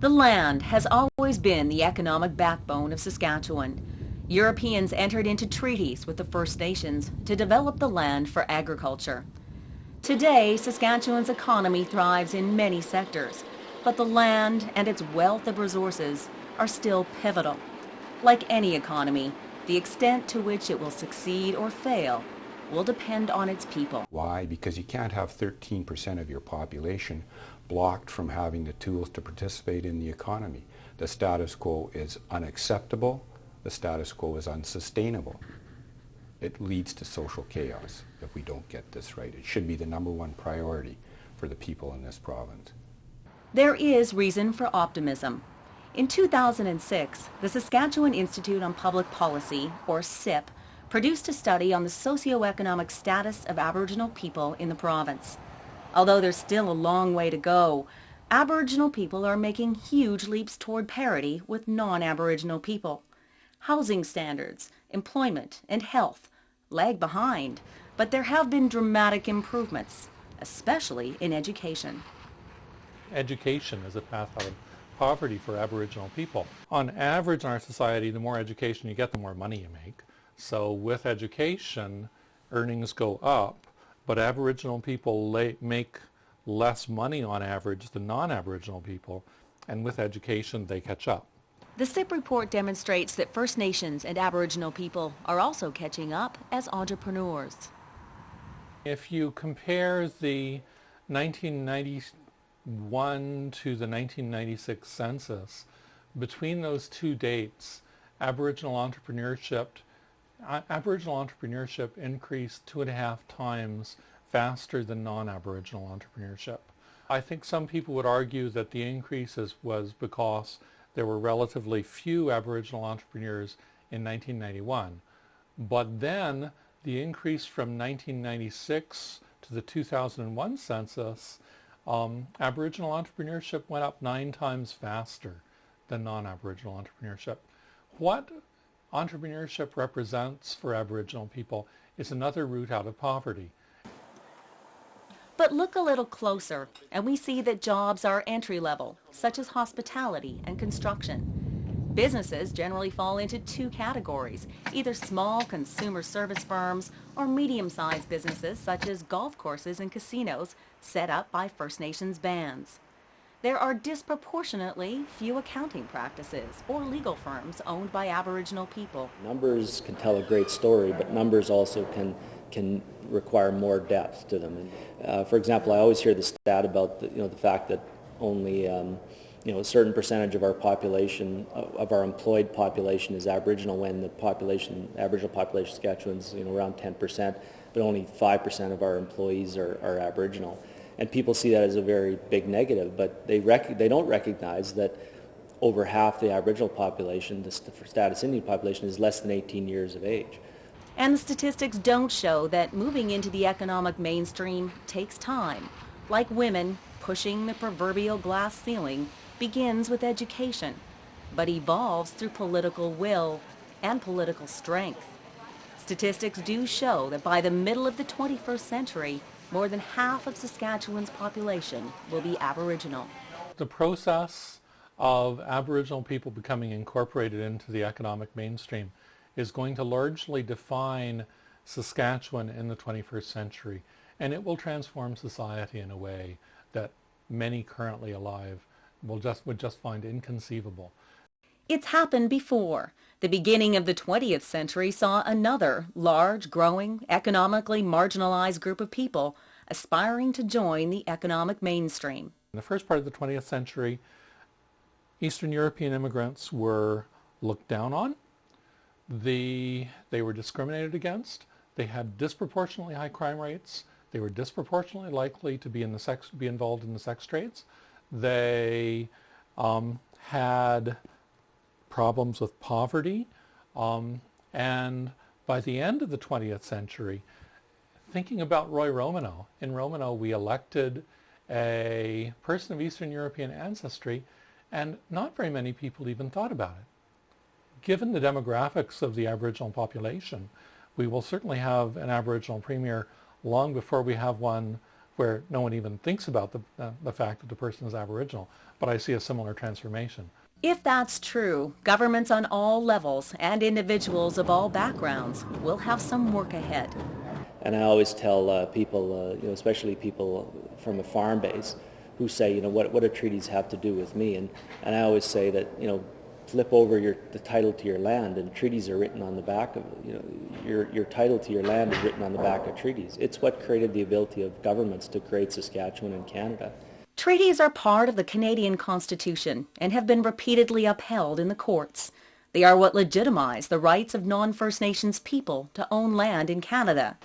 The land has always been the economic backbone of Saskatchewan. Europeans entered into treaties with the First Nations to develop the land for agriculture. Today, Saskatchewan's economy thrives in many sectors, but the land and its wealth of resources are still pivotal. Like any economy, the extent to which it will succeed or fail will depend on its people. Why? Because you can't have 13% of your population blocked from having the tools to participate in the economy. The status quo is unacceptable. The status quo is unsustainable. It leads to social chaos if we don't get this right. It should be the number one priority for the people in this province. There is reason for optimism. In 2006, the Saskatchewan Institute on Public Policy, or SIP, produced a study on the socio-economic status of Aboriginal people in the province. Although there's still a long way to go, Aboriginal people are making huge leaps toward parity with non-Aboriginal people. Housing standards, employment, and health lag behind, but there have been dramatic improvements, especially in education. Education is a path out of poverty for Aboriginal people. On average in our society, the more education you get, the more money you make. So with education, earnings go up, but Aboriginal people make less money on average than non-Aboriginal people, and with education they catch up. The SIP report demonstrates that First Nations and Aboriginal people are also catching up as entrepreneurs. If you compare the 1991 to the 1996 census, between those two dates, Aboriginal entrepreneurship increased 2.5 times faster than non-Aboriginal entrepreneurship. I think some people would argue that the increase was because there were relatively few Aboriginal entrepreneurs in 1991. But then the increase from 1996 to the 2001 census, Aboriginal entrepreneurship went up 9 times faster than non-Aboriginal entrepreneurship. What entrepreneurship represents for Aboriginal people is another route out of poverty. But look a little closer, and we see that jobs are entry-level, such as hospitality and construction. Businesses generally fall into 2 categories, either small consumer service firms or medium-sized businesses such as golf courses and casinos set up by First Nations bands. There are disproportionately few accounting practices or legal firms owned by Aboriginal people. Numbers can tell a great story, but numbers also can require more depth to them. For example, I always hear the stat about the fact that only a certain percentage of our population, of our employed population, is Aboriginal, when the Aboriginal population in Saskatchewan is around 10%, but only 5% of our employees are Aboriginal. And people see that as a very big negative, but they don't recognize that over half the Aboriginal population, the status Indian population, is less than 18 years of age. And the statistics don't show that moving into the economic mainstream takes time. Like women, pushing the proverbial glass ceiling begins with education, but evolves through political will and political strength. Statistics do show that by the middle of the 21st century, more than half of Saskatchewan's population will be Aboriginal. The process of Aboriginal people becoming incorporated into the economic mainstream is going to largely define Saskatchewan in the 21st century, and it will transform society in a way that many currently alive would just find inconceivable. It's happened before. The beginning of the 20th century saw another large, growing, economically marginalized group of people aspiring to join the economic mainstream. In the first part of the 20th century, Eastern European immigrants were looked down on. They were discriminated against. They had disproportionately high crime rates. They were disproportionately likely to be involved in the sex trades. They had problems with poverty, and by the end of the 20th century, thinking about Roy Romanow, in Romanow we elected a person of Eastern European ancestry, and not very many people even thought about it. Given the demographics of the Aboriginal population, we will certainly have an Aboriginal premier long before we have one where no one even thinks about the fact that the person is Aboriginal. But I see a similar transformation. If that's true, governments on all levels and individuals of all backgrounds will have some work ahead. And I always tell people, especially people from a farm base, who say, what do treaties have to do with me? And I always say that, flip over the title to your land, and treaties are written on the back of, your title to your land is written on the back of treaties. It's what created the ability of governments to create Saskatchewan and Canada. Treaties are part of the Canadian Constitution and have been repeatedly upheld in the courts. They are what legitimize the rights of non-First Nations people to own land in Canada.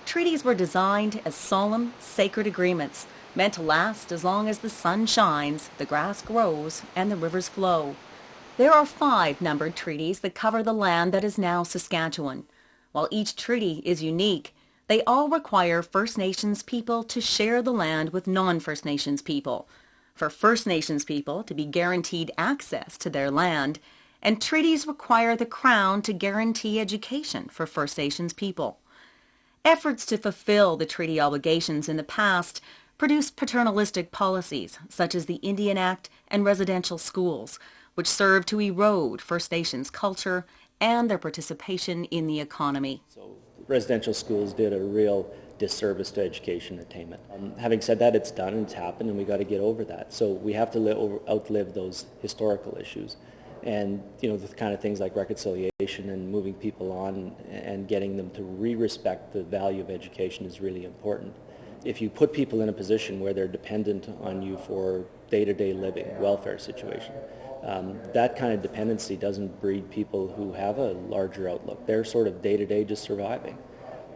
Treaties were designed as solemn, sacred agreements meant to last as long as the sun shines, the grass grows, and the rivers flow. There are 5 numbered treaties that cover the land that is now Saskatchewan. While each treaty is unique, they all require First Nations people to share the land with non-First Nations people, for First Nations people to be guaranteed access to their land, and treaties require the Crown to guarantee education for First Nations people. Efforts to fulfill the treaty obligations in the past produced paternalistic policies such as the Indian Act and residential schools, which served to erode First Nations culture and their participation in the economy. So residential schools did a real disservice to education attainment. Having said that, it's done and it's happened, and we got to get over that. So we have to outlive those historical issues. And the kind of things like reconciliation and moving people on and getting them to re-respect the value of education is really important. If you put people in a position where they're dependent on you for day-to-day living, welfare situation, that kind of dependency doesn't breed people who have a larger outlook. They're sort of day-to-day just surviving.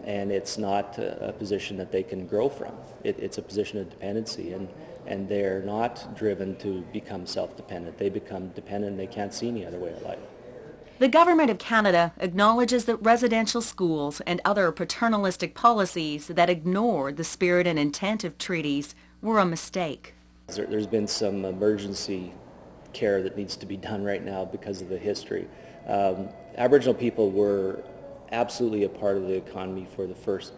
And it's not a position that they can grow from. It's a position of dependency, and they're not driven to become self-dependent. They become dependent and they can't see any other way of life. The Government of Canada acknowledges that residential schools and other paternalistic policies that ignored the spirit and intent of treaties were a mistake. There's been some emergency care that needs to be done right now because of the history. Aboriginal people were absolutely a part of the economy for the first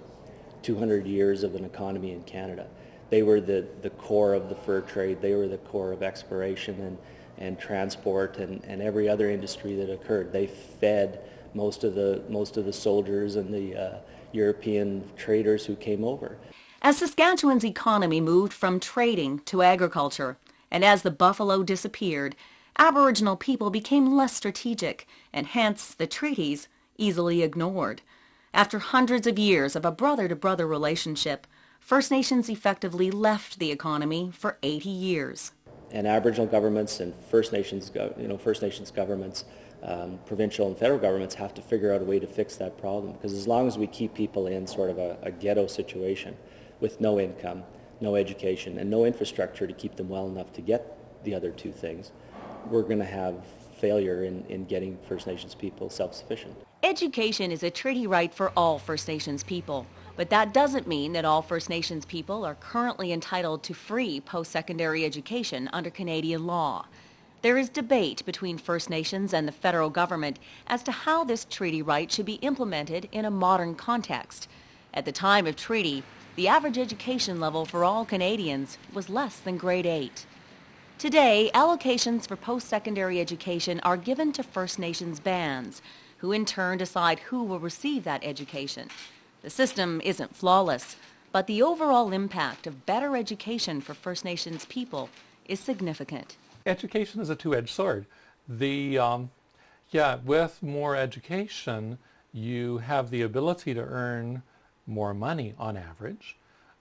200 years of an economy in Canada. They were the core of the fur trade. They were the core of exploration and transport and every other industry that occurred. They fed most of the soldiers and the European traders who came over. As Saskatchewan's economy moved from trading to agriculture, and as the buffalo disappeared, Aboriginal people became less strategic, and hence the treaties easily ignored. After hundreds of years of a brother-to-brother relationship, First Nations effectively left the economy for 80 years. And Aboriginal governments and First Nations governments, provincial and federal governments have to figure out a way to fix that problem. Because as long as we keep people in sort of a ghetto situation with no income, no education, and no infrastructure to keep them well enough to get the other two things, we're going to have failure in getting First Nations people self-sufficient. Education is a treaty right for all First Nations people, but that doesn't mean that all First Nations people are currently entitled to free post-secondary education under Canadian law. There is debate between First Nations and the federal government as to how this treaty right should be implemented in a modern context. At the time of treaty, the average education level for all Canadians was less than grade 8. Today, allocations for post-secondary education are given to First Nations bands, who in turn decide who will receive that education. The system isn't flawless, but the overall impact of better education for First Nations people is significant. Education is a two-edged sword. With more education, you have the ability to earn more money on average,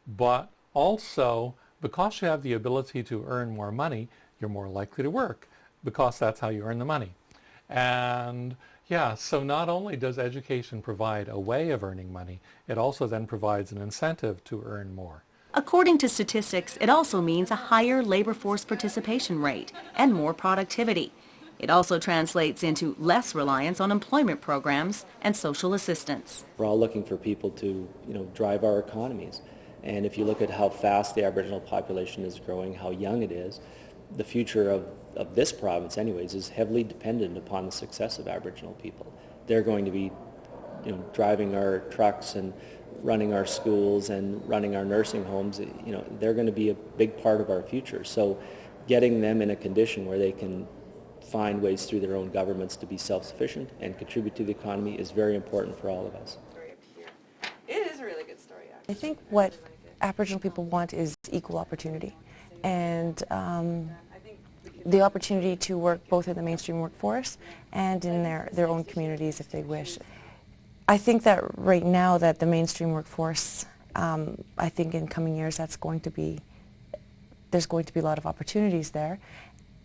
but also because you have the ability to earn more money, you're more likely to work because that's how you earn the money. And so not only does education provide a way of earning money, it also then provides an incentive to earn more. According to statistics, it also means a higher labor force participation rate and more productivity. It also translates into less reliance on employment programs and social assistance. We're all looking for people to, drive our economies. And if you look at how fast the Aboriginal population is growing, how young it is, the future of this province anyways is heavily dependent upon the success of Aboriginal people. They're going to be driving our trucks and running our schools and running our nursing homes, they're going to be a big part of our future. So getting them in a condition where they can find ways through their own governments to be self-sufficient and contribute to the economy is very important for all of us. It is a really good story, actually. I think what Aboriginal people want is equal opportunity, and the opportunity to work both in the mainstream workforce and in their own communities if they wish. I think that right now that the mainstream workforce, I think in coming years there's going to be a lot of opportunities there,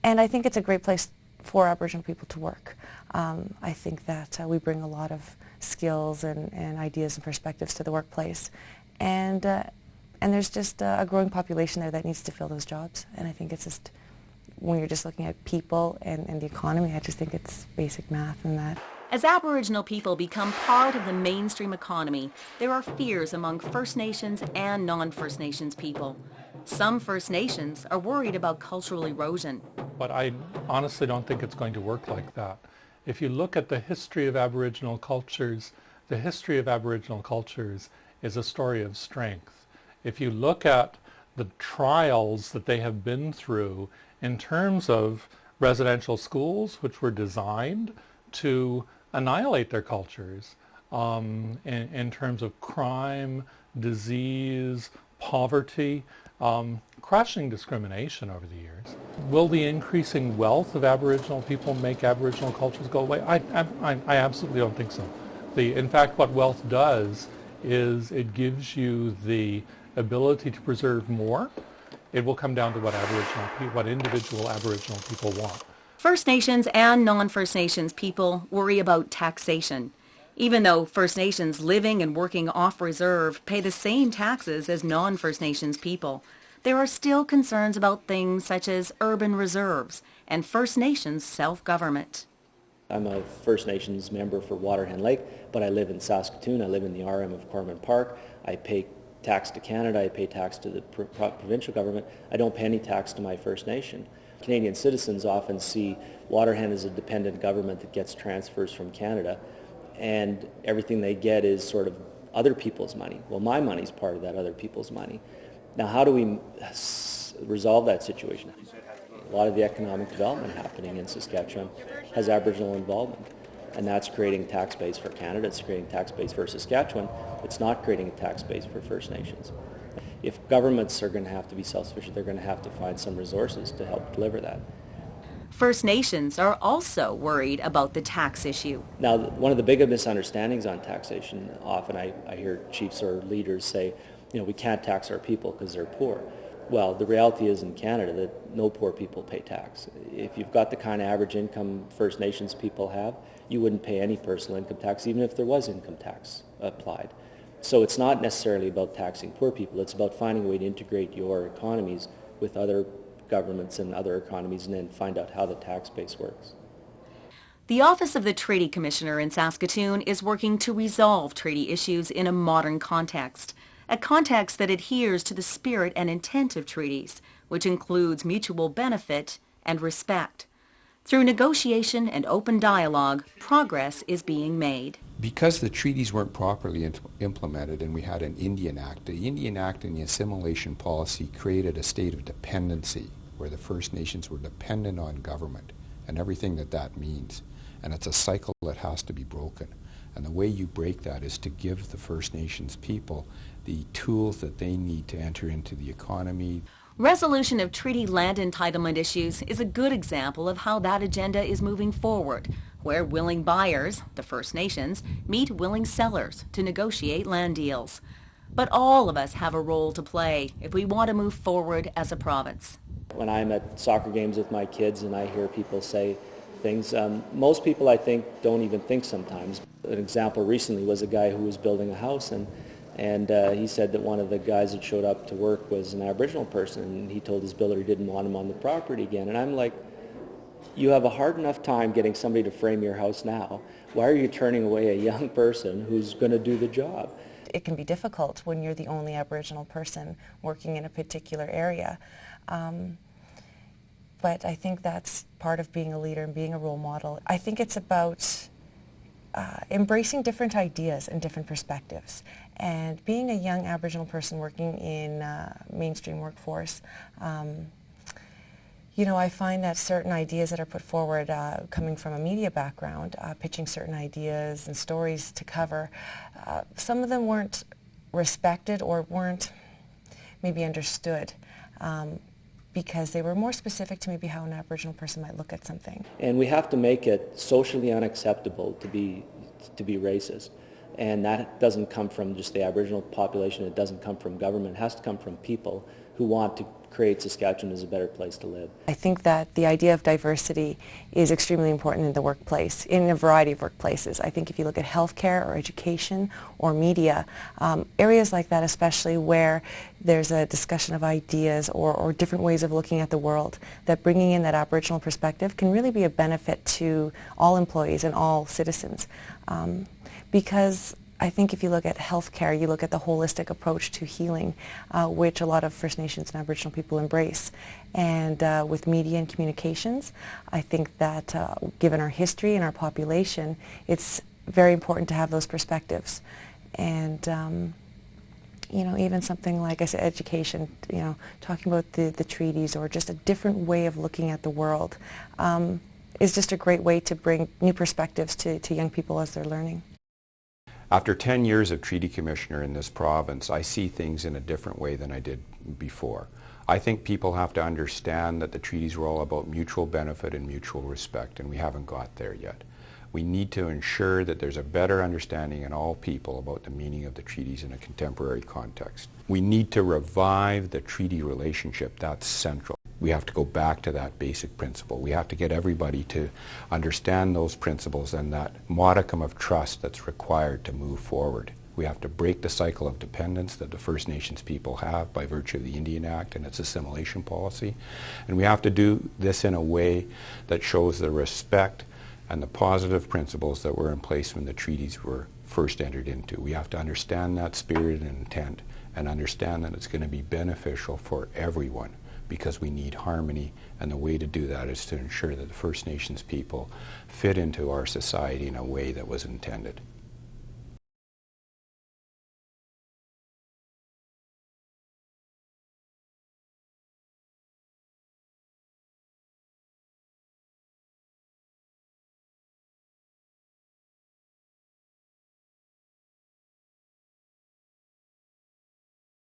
and I think it's a great place for Aboriginal people to work. I think that we bring a lot of skills and ideas and perspectives to the workplace, and there's just a growing population there that needs to fill those jobs, and I think it's just, when you're just looking at people and the economy, I just think it's basic math and that. As Aboriginal people become part of the mainstream economy, there are fears among First Nations and non-First Nations people. Some First Nations are worried about cultural erosion. But I honestly don't think it's going to work like that. If you look at the history of Aboriginal cultures, the history of Aboriginal cultures is a story of strength. If you look at the trials that they have been through in terms of residential schools, which were designed to annihilate their cultures, in terms of crime, disease, poverty, crushing discrimination over the years. Will the increasing wealth of Aboriginal people make Aboriginal cultures go away? I absolutely don't think so. In fact, what wealth does is it gives you the ability to preserve more. It will come down to what individual Aboriginal people want. First Nations and non-First Nations people worry about taxation. Even though First Nations living and working off reserve pay the same taxes as non-First Nations people, there are still concerns about things such as urban reserves and First Nations self-government. I'm a First Nations member for Waterhen Lake, but I live in Saskatoon. I live in the RM of Corman Park. I pay tax to Canada. I pay tax to the provincial government. I don't pay any tax to my First Nation. Canadian citizens often see Waterhen as a dependent government that gets transfers from Canada, and everything they get is sort of other people's money. Well, my money's part of that other people's money. Now, how do we resolve that situation? A lot of the economic development happening in Saskatchewan has Aboriginal involvement, and that's creating tax base for Canada. It's creating tax base for Saskatchewan. It's not creating a tax base for First Nations. If governments are going to have to be self-sufficient, they're going to have to find some resources to help deliver that. First Nations are also worried about the tax issue. Now, one of the biggest misunderstandings on taxation, often I hear chiefs or leaders say, we can't tax our people because they're poor. Well, the reality is in Canada that no poor people pay tax. If you've got the kind of average income First Nations people have, you wouldn't pay any personal income tax, even if there was income tax applied. So it's not necessarily about taxing poor people. It's about finding a way to integrate your economies with other governments and other economies and then find out how the tax base works. The Office of the Treaty Commissioner in Saskatoon is working to resolve treaty issues in a modern context, a context that adheres to the spirit and intent of treaties, which includes mutual benefit and respect. Through negotiation and open dialogue, progress is being made. Because the treaties weren't properly implemented and we had an Indian Act, the Indian Act and the assimilation policy created a state of dependency where the First Nations were dependent on government and everything that means. And it's a cycle that has to be broken. And the way you break that is to give the First Nations people the tools that they need to enter into the economy. Resolution of treaty land entitlement issues is a good example of how that agenda is moving forward, where willing buyers, the First Nations, meet willing sellers to negotiate land deals. But all of us have a role to play if we want to move forward as a province. When I'm at soccer games with my kids and I hear people say things, most people I think don't even think sometimes. An example recently was a guy who was building a house and he said that one of the guys that showed up to work was an Aboriginal person, and he told his builder he didn't want him on the property again. And I'm like, you have a hard enough time getting somebody to frame your house now. Why are you turning away a young person who's going to do the job? It can be difficult when you're the only Aboriginal person working in a particular area. But I think that's part of being a leader and being a role model. I think it's about embracing different ideas and different perspectives. And being a young Aboriginal person working in mainstream workforce, you know, I find that certain ideas that are put forward coming from a media background, pitching certain ideas and stories to cover, some of them weren't respected or weren't maybe understood because they were more specific to maybe how an Aboriginal person might look at something. And we have to make it socially unacceptable to be racist. And that doesn't come from just the Aboriginal population, it doesn't come from government, it has to come from people who want to create Saskatchewan as a better place to live. I think that the idea of diversity is extremely important in the workplace, in a variety of workplaces. I think if you look at healthcare or education or media, areas like that especially where there's a discussion of ideas or different ways of looking at the world, that bringing in that Aboriginal perspective can really be a benefit to all employees and all citizens. Because I think if you look at healthcare, you look at the holistic approach to healing, which a lot of First Nations and Aboriginal people embrace. And with media and communications, I think that given our history and our population, it's very important to have those perspectives. And you know, even something like I said, education, you know, talking about the treaties or just a different way of looking at the world is just a great way to bring new perspectives to young people as they're learning. After 10 years of Treaty Commissioner in this province, I see things in a different way than I did before. I think people have to understand that the treaties were all about mutual benefit and mutual respect, and we haven't got there yet. We need to ensure that there's a better understanding in all people about the meaning of the treaties in a contemporary context. We need to revive the treaty relationship. That's central. We have to go back to that basic principle. We have to get everybody to understand those principles and that modicum of trust that's required to move forward. We have to break the cycle of dependence that the First Nations people have by virtue of the Indian Act and its assimilation policy. And we have to do this in a way that shows the respect and the positive principles that were in place when the treaties were first entered into. We have to understand that spirit and intent and understand that it's going to be beneficial for everyone, because we need harmony, and the way to do that is to ensure that the First Nations people fit into our society in a way that was intended.